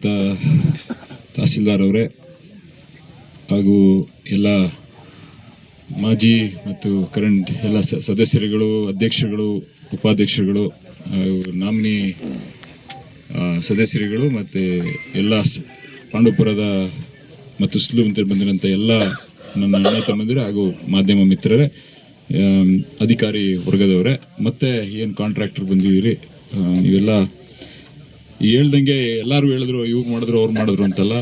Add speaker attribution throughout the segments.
Speaker 1: ಗೌರವಾನ್ವಿತರಾದಂಥ ತಹಸೀಲ್ದಾರ್ ಅವರೇ ಹಾಗೂ ಎಲ್ಲ ಮಾಜಿ ಮತ್ತು ಕರೆಂಟ್ ಎಲ್ಲ ಸದಸ್ಯರುಗಳು, ಅಧ್ಯಕ್ಷರುಗಳು, ಉಪಾಧ್ಯಕ್ಷರುಗಳು, ನಾಮಿನಿ ಸದಸ್ಯರುಗಳು ಮತ್ತು ಎಲ್ಲ ಪಾಂಡವಪುರದ ಮತ್ತು ಸುತ್ತಮುತ್ತ ಬಂದಿರೋಂಥ ಎಲ್ಲ ನನ್ನ ಅಣ್ಣ ತಮ್ಮಂದಿರು ಹಾಗೂ ಮಾಧ್ಯಮ ಮಿತ್ರರೇ, ಅಧಿಕಾರಿ ವರ್ಗದವರೇ, ಮತ್ತು ಏನು ಕಾಂಟ್ರಾಕ್ಟರ್ ಬಂದಿದ್ದೀರಿ, ಇವೆಲ್ಲ ಹೇಳ್ದಂಗೆ ಎಲ್ಲರೂ ಹೇಳಿದ್ರು ಇವಾಗ ಮಾಡಿದ್ರು ಅವ್ರು ಮಾಡಿದ್ರು ಅಂತಲ್ಲ,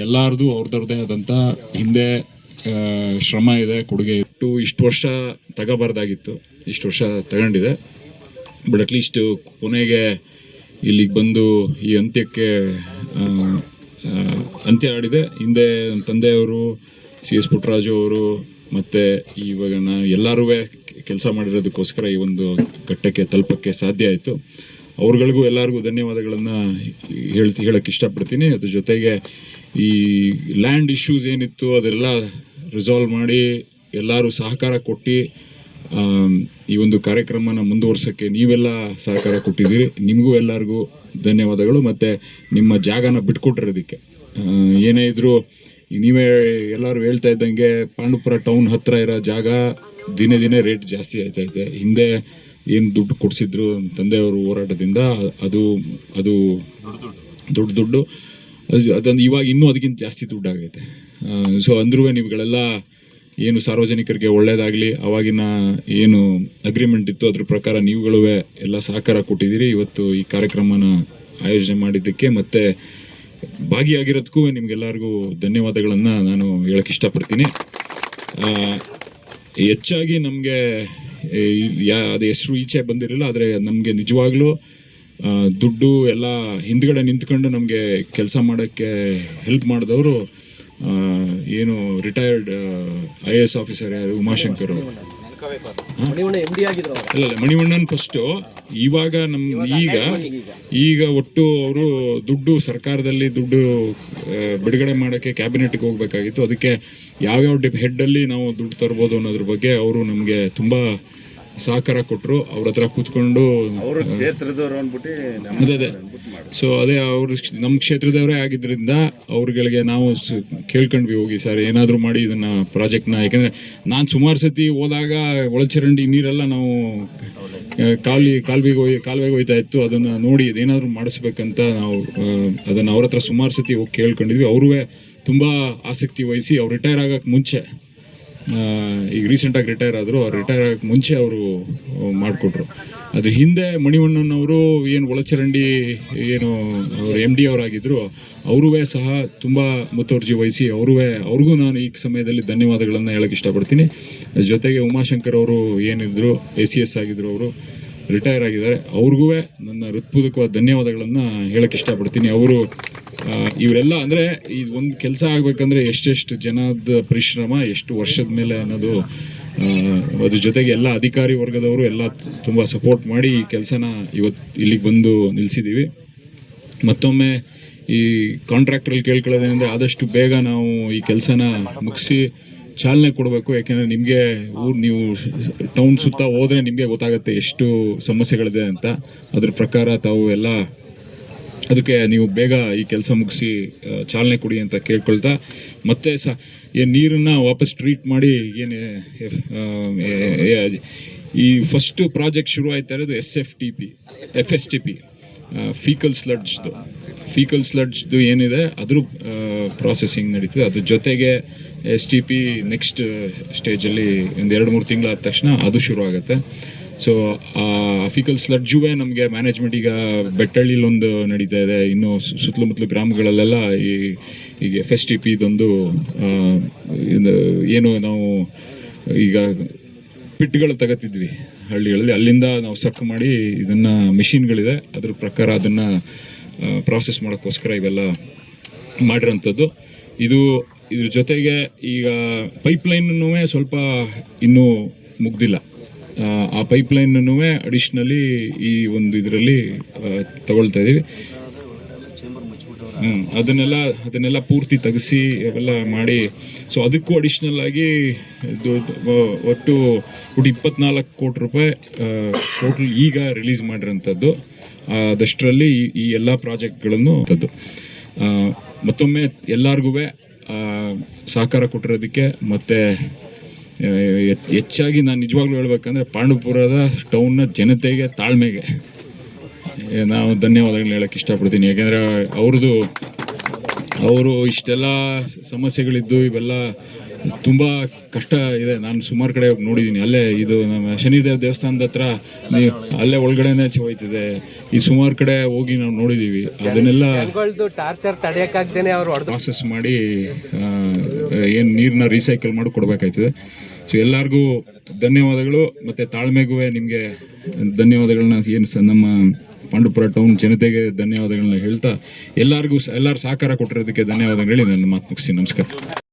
Speaker 1: ಎಲ್ಲರದು ಅವ್ರದ್ದೇ ಆದಂಥ ಹಿಂದೆ ಶ್ರಮ ಇದೆ, ಕೊಡುಗೆ ಇಟ್ಟು ಇಷ್ಟು ವರ್ಷ ತಗೋಬಾರ್ದಾಗಿತ್ತು, ಇಷ್ಟು ವರ್ಷ ತಗೊಂಡಿದೆ. ಬಟ್ ಅಟ್ಲೀಸ್ಟ್ ಕೊನೆಗೆ ಇಲ್ಲಿಗೆ ಬಂದು ಈ ಅಂತ್ಯಕ್ಕೆ ಅಂತ್ಯ ಆಡಿದೆ. ಹಿಂದೆ ನನ್ನ ತಂದೆಯವರು CS ಪುಟ್ಟರಾಜು ಅವರು ಮತ್ತು ಇವಾಗ ಎಲ್ಲರೂ ಕೆಲಸ ಮಾಡಿರೋದಕ್ಕೋಸ್ಕರ ಈ ಒಂದು ಘಟ್ಟಕ್ಕೆ ತಲುಪಕ್ಕೆ ಸಾಧ್ಯ ಆಯಿತು. ಅವ್ರುಗಳಿಗೂ ಎಲ್ಲರಿಗೂ ಧನ್ಯವಾದಗಳನ್ನು ಹೇಳಕ್ಕೆ ಇಷ್ಟಪಡ್ತೀನಿ. ಅದ್ರ ಜೊತೆಗೆ ಈ ಲ್ಯಾಂಡ್ ಇಶ್ಯೂಸ್ ಏನಿತ್ತು ಅದೆಲ್ಲ ರಿಸಾಲ್ವ್ ಮಾಡಿ ಎಲ್ಲರೂ ಸಹಕಾರ ಕೊಟ್ಟು ಈ ಒಂದು ಕಾರ್ಯಕ್ರಮನ ಮುಂದುವರ್ಸೋಕ್ಕೆ ನೀವೆಲ್ಲ ಸಹಕಾರ ಕೊಟ್ಟಿದ್ದೀರಿ. ನಿಮಗೂ ಎಲ್ಲರಿಗೂ ಧನ್ಯವಾದಗಳು. ಮತ್ತು ನಿಮ್ಮ ಜಾಗನ ಬಿಟ್ಕೊಟ್ಟಿರೋದಕ್ಕೆ ಏನೇ ಇದ್ದರೂ ನೀವೇ ಎಲ್ಲರೂ ಹೇಳ್ತಾ ಇದ್ದಂಗೆ ಪಾಂಡವಪುರ ಟೌನ್ ಹತ್ತಿರ ಇರೋ ಜಾಗ ದಿನೇ ದಿನೇ ರೇಟ್ ಜಾಸ್ತಿ ಆಯ್ತೈತೆ. ಹಿಂದೆ ಏನು ದುಡ್ಡು ಕೊಡಿಸಿದ್ರು ತಂದೆಯವರು ಹೋರಾಟದಿಂದ ಅದು ದುಡ್ಡು ಅದೊಂದು ಇವಾಗ ಇನ್ನೂ ಅದಕ್ಕಿಂತ ಜಾಸ್ತಿ ದುಡ್ಡಾಗೈತೆ. ಸೊ ಅಂದ್ರೂ ನೀವುಗಳೆಲ್ಲ ಏನು ಸಾರ್ವಜನಿಕರಿಗೆ ಒಳ್ಳೆಯದಾಗಲಿ, ಅವಾಗಿನ ಏನು ಅಗ್ರಿಮೆಂಟ್ ಇತ್ತು ಅದ್ರ ಪ್ರಕಾರ ನೀವುಗಳು ಎಲ್ಲ ಸಹಕಾರ ಕೊಟ್ಟಿದ್ದೀರಿ. ಇವತ್ತು ಈ ಕಾರ್ಯಕ್ರಮನ ಆಯೋಜನೆ ಮಾಡಿದ್ದಕ್ಕೆ ಮತ್ತು ಭಾಗಿಯಾಗಿರೋದಕ್ಕೂ ನಿಮಗೆಲ್ಲರಿಗೂ ಧನ್ಯವಾದಗಳನ್ನು ನಾನು ಹೇಳಕ್ಕೆ ಇಷ್ಟಪಡ್ತೀನಿ. ಹೆಚ್ಚಾಗಿ ನಮಗೆ ಅದು ಹೆಸರು ಈಚೆ ಬಂದಿರಲಿಲ್ಲ, ಆದರೆ ನಮಗೆ ನಿಜವಾಗ್ಲೂ ದುಡ್ಡು ಎಲ್ಲ ಹಿಂದ್ಗಡೆ ನಿಂತ್ಕೊಂಡು ನಮಗೆ ಕೆಲಸ ಮಾಡೋಕ್ಕೆ ಹೆಲ್ಪ್ ಮಾಡಿದವರು ಏನು ರಿಟೈರ್ಡ್ IAS ಆಫೀಸರ್ ಯಾರು ಉಮಾಶಂಕರ್ ಅವರು. ಅಲ್ಲ ಮಣಿವಣ್ಣನ್ ಫಸ್ಟು. ಇವಾಗ ಈಗ ಒಟ್ಟು ಅವರು ದುಡ್ಡು ಸರ್ಕಾರದಲ್ಲಿ ದುಡ್ಡು ಬಿಡುಗಡೆ ಮಾಡೋಕ್ಕೆ ಕ್ಯಾಬಿನೆಟ್ಗೆ ಹೋಗ್ಬೇಕಾಗಿತ್ತು. ಅದಕ್ಕೆ ಯಾವ್ಯಾವ ಹೆಡ್ಡಲ್ಲಿ ನಾವು ದುಡ್ಡು ತರ್ಬೋದು ಅನ್ನೋದ್ರ ಬಗ್ಗೆ ಅವರು ನಮಗೆ ತುಂಬ ಸಹಕಾರ ಕೊಟ್ಟರು. ಅವ್ರ ಹತ್ರ ಕೂತ್ಕೊಂಡು ಅದೇ ಸೊ ಅದೇ ಅವರು ನಮ್ಮ ಕ್ಷೇತ್ರದವರೇ ಆಗಿದ್ದರಿಂದ ಅವ್ರಗಳಿಗೆ ನಾವು ಕೇಳ್ಕೊಂಡ್ವಿ, ಹೋಗಿ ಸರ್ ಏನಾದರೂ ಮಾಡಿ ಇದನ್ನು ಪ್ರಾಜೆಕ್ಟ್ನ. ಯಾಕೆಂದರೆ ನಾನು ಸುಮಾರು ಸತಿ ಹೋದಾಗ ಒಳಚರಂಡಿ ನೀರೆಲ್ಲ ನಾವು ಕಾಲುವೆಗೆ ಹೋಯ್ತಾ ಇತ್ತು. ಅದನ್ನು ನೋಡಿ ಇದೇನಾದರೂ ಮಾಡಿಸ್ಬೇಕಂತ ನಾವು ಅದನ್ನು ಅವ್ರ ಹತ್ರ ಸುಮಾರು ಸತಿ ಹೋಗಿ ಕೇಳ್ಕೊಂಡಿದ್ವಿ. ಅವರೂ ತುಂಬ ಆಸಕ್ತಿ ವಹಿಸಿ ಅವ್ರು ರಿಟೈರ್ ಆಗೋಕ್ಕೆ ಮುಂಚೆ, ಈಗ ರೀಸೆಂಟಾಗಿ ರಿಟೈರ್ ಆದರು, ಅವ್ರು ರಿಟೈರ್ ಆಗೋಕ್ಕೆ ಮುಂಚೆ ಅವರು ಮಾಡಿಕೊಟ್ರು. ಅದು ಹಿಂದೆ ಮಣಿವಣ್ಣನವರು ಏನು ಒಳಚರಂಡಿ ಏನು ಅವರು MD ಅವರಾಗಿದ್ದರು, ಅವರೂ ಸಹ ತುಂಬ ಮುತುವರ್ಜಿ ವಹಿಸಿ ಅವ್ರಿಗೂ ನಾನು ಈ ಸಮಯದಲ್ಲಿ ಧನ್ಯವಾದಗಳನ್ನು ಹೇಳೋಕ್ಕೆ ಇಷ್ಟಪಡ್ತೀನಿ. ಜೊತೆಗೆ ಉಮಾಶಂಕರ್ ಅವರು ಏನಿದ್ರು ACS ಆಗಿದ್ದರು, ಅವರು ರಿಟೈರ್ ಆಗಿದ್ದಾರೆ, ಅವ್ರಿಗೂ ನನ್ನ ಹೃತ್ಪೂರ್ವಕವಾದ ಧನ್ಯವಾದಗಳನ್ನು ಹೇಳೋಕ್ಕೆ ಇಷ್ಟಪಡ್ತೀನಿ. ಅವರು ಇವರೆಲ್ಲ ಅಂದರೆ ಈ ಒಂದು ಕೆಲಸ ಆಗಬೇಕಂದ್ರೆ ಎಷ್ಟೆಷ್ಟು ಜನದ ಪರಿಶ್ರಮ, ಎಷ್ಟು ವರ್ಷದ ಮೇಲೆ ಅನ್ನೋದು. ಅದ್ರ ಜೊತೆಗೆ ಎಲ್ಲ ಅಧಿಕಾರಿ ವರ್ಗದವರು ಎಲ್ಲ ತುಂಬ ಸಪೋರ್ಟ್ ಮಾಡಿ ಈ ಕೆಲಸನ ಇವತ್ತು ಇಲ್ಲಿಗೆ ಬಂದು ನಿಲ್ಲಿಸಿದ್ದೀವಿ. ಮತ್ತೊಮ್ಮೆ ಈ ಕಾಂಟ್ರಾಕ್ಟ್ರಲ್ಲಿ ಕೇಳ್ಕೊಳ್ಳೋದೇನೆಂದರೆ ಆದಷ್ಟು ಬೇಗ ನಾವು ಈ ಕೆಲಸನ ಮುಗಿಸಿ ಚಾಲನೆ ಕೊಡಬೇಕು. ಯಾಕೆಂದರೆ ನಿಮಗೆ ನೀವು ಟೌನ್ ಸುತ್ತ ಹೋದರೆ ನಿಮಗೆ ಗೊತ್ತಾಗುತ್ತೆ ಎಷ್ಟು ಸಮಸ್ಯೆಗಳಿದೆ ಅಂತ. ಅದ್ರ ಪ್ರಕಾರ ತಾವು ಎಲ್ಲ ಅದಕ್ಕೆ ನೀವು ಬೇಗ ಈ ಕೆಲಸ ಮುಗಿಸಿ ಚಾಲನೆ ಕೊಡಿ ಅಂತ ಕೇಳ್ಕೊಳ್ತಾ, ಮತ್ತೆ ಏನು ನೀರನ್ನು ವಾಪಸ್ ಟ್ರೀಟ್ ಮಾಡಿ ಏನು ಈ ಫಸ್ಟ್ ಪ್ರಾಜೆಕ್ಟ್ ಶುರು ಆಯ್ತಾ ಇರೋದು FSTP ಫೀಕಲ್ ಸ್ಲಡ್ಜ್ದು ಏನಿದೆ ಅದ್ರ ಪ್ರಾಸೆಸಿಂಗ್ ನಡೀತದೆ. ಅದ್ರ ಜೊತೆಗೆ STP ನೆಕ್ಸ್ಟ್ ಸ್ಟೇಜಲ್ಲಿ ಒಂದು 2-3 ತಿಂಗಳಾದ ತಕ್ಷಣ ಅದು ಶುರು ಆಗುತ್ತೆ. ಸೊ ಫೀಕಲ್ ಸ್ಲಡ್ಜುವೇ ನಮಗೆ ಮ್ಯಾನೇಜ್ಮೆಂಟ್ ಈಗ ಬೆಟ್ಟಳ್ಳಿಲಿ ಒಂದು ನಡೀತಾ ಇದೆ, ಇನ್ನು ಸುತ್ತಮುತ್ತಲು ಗ್ರಾಮಗಳಲ್ಲೆಲ್ಲ ಈಗ FSTP ಇದೊಂದು ಏನು ನಾವು ಈಗ ಪಿಟ್ಗಳು ತಗೋತಿದ್ವಿ ಹಳ್ಳಿಗಳಲ್ಲಿ, ಅಲ್ಲಿಂದ ನಾವು ಸಕ್ ಮಾಡಿ ಇದನ್ನು ಮಿಷಿನ್ಗಳಿದೆ, ಅದ್ರ ಪ್ರಕಾರ ಅದನ್ನು ಪ್ರಾಸೆಸ್ ಮಾಡೋಕ್ಕೋಸ್ಕರ ಇವೆಲ್ಲ ಮಾಡಿರೋಂಥದ್ದು. ಇದ್ರ ಜೊತೆಗೆ ಈಗ ಪೈಪ್ಲೈನೂ ಸ್ವಲ್ಪ ಇನ್ನೂ ಮುಗ್ದಿಲ್ಲ. ಆ ಪೈಪ್ಲೈನೂ ಅಡಿಷ್ನಲಿ ಈ ಒಂದು ಇದರಲ್ಲಿ ತಗೊಳ್ತಾ ಇದ್ದೀವಿ. ಅದನ್ನೆಲ್ಲ ಪೂರ್ತಿ ತೆಗೆಸಿ ಅವೆಲ್ಲ ಮಾಡಿ, ಸೊ ಅದಕ್ಕೂ ಅಡಿಷ್ನಲ್ ಆಗಿ ಒಟ್ಟು 24 ಕೋಟಿ ರೂಪಾಯಿ ಟೋಟಲ್ ಈಗ ರಿಲೀಸ್ ಮಾಡಿರೋಂಥದ್ದು. ಆದಷ್ಟರಲ್ಲಿ ಈ ಎಲ್ಲ ಪ್ರಾಜೆಕ್ಟ್ಗಳನ್ನು ತಂದು ಮತ್ತೊಮ್ಮೆ ಎಲ್ಲರಿಗೂ ಸಹಕಾರ ಕೊಟ್ಟಿರೋದಕ್ಕೆ ಮತ್ತು ಹೆಚ್ಚಾಗಿ ನಾನು ನಿಜವಾಗ್ಲೂ ಹೇಳ್ಬೇಕಂದ್ರೆ ಪಾಂಡವಪುರದ ಟೌನ್ನ ಜನತೆಗೆ ತಾಳ್ಮೆಗೆ ನಾವು ಧನ್ಯವಾದಗಳನ್ನ ಹೇಳಕ್ಕೆ ಇಷ್ಟಪಡ್ತೀನಿ. ಯಾಕೆಂದರೆ ಅವರು ಇಷ್ಟೆಲ್ಲ ಸಮಸ್ಯೆಗಳಿದ್ದು ಇವೆಲ್ಲ ತುಂಬ ಕಷ್ಟ ಇದೆ. ನಾನು ಸುಮಾರು ಕಡೆ ಹೋಗಿ ನೋಡಿದ್ದೀನಿ. ಅಲ್ಲೇ ಇದು ನಮ್ಮ ಶನಿದೇವ ದೇವಸ್ಥಾನದ ಹತ್ರ ಅಲ್ಲೇ ಒಳಗಡೆನೇ ಹೋಯ್ತಿದೆ. ಈ ಸುಮಾರು ಕಡೆ ಹೋಗಿ ನಾವು ನೋಡಿದ್ದೀವಿ. ಅದನ್ನೆಲ್ಲ
Speaker 2: ಟಾರ್ಚರ್ ತಡೆಯೋಕ್ಕಾಗ್ದೇನೆ ಅವರು
Speaker 1: ಪ್ರಾಸೆಸ್ ಮಾಡಿ ಏನು ನೀರನ್ನ ರೀಸೈಕಲ್ ಮಾಡಿ ಕೊಡಬೇಕಾಯ್ತದೆ. ಸೊ ಎಲ್ಲರಿಗೂ ಧನ್ಯವಾದಗಳು ಮತ್ತು ತಾಳ್ಮೆಗೂ ನಿಮಗೆ ಧನ್ಯವಾದಗಳನ್ನ ನಮ್ಮ ಪಾಂಡವಪುರ ಟೌನ್ ಜನತೆಗೆ ಧನ್ಯವಾದಗಳನ್ನ ಹೇಳ್ತಾ ಎಲ್ಲರೂ ಸಹಕಾರ ಕೊಟ್ಟಿರೋದಕ್ಕೆ ಧನ್ಯವಾದಗಳು ಹೇಳಿ ನನ್ನ ಮಾತು ಮುಗಿಸ್ತೀನಿ. ನಮಸ್ಕಾರ.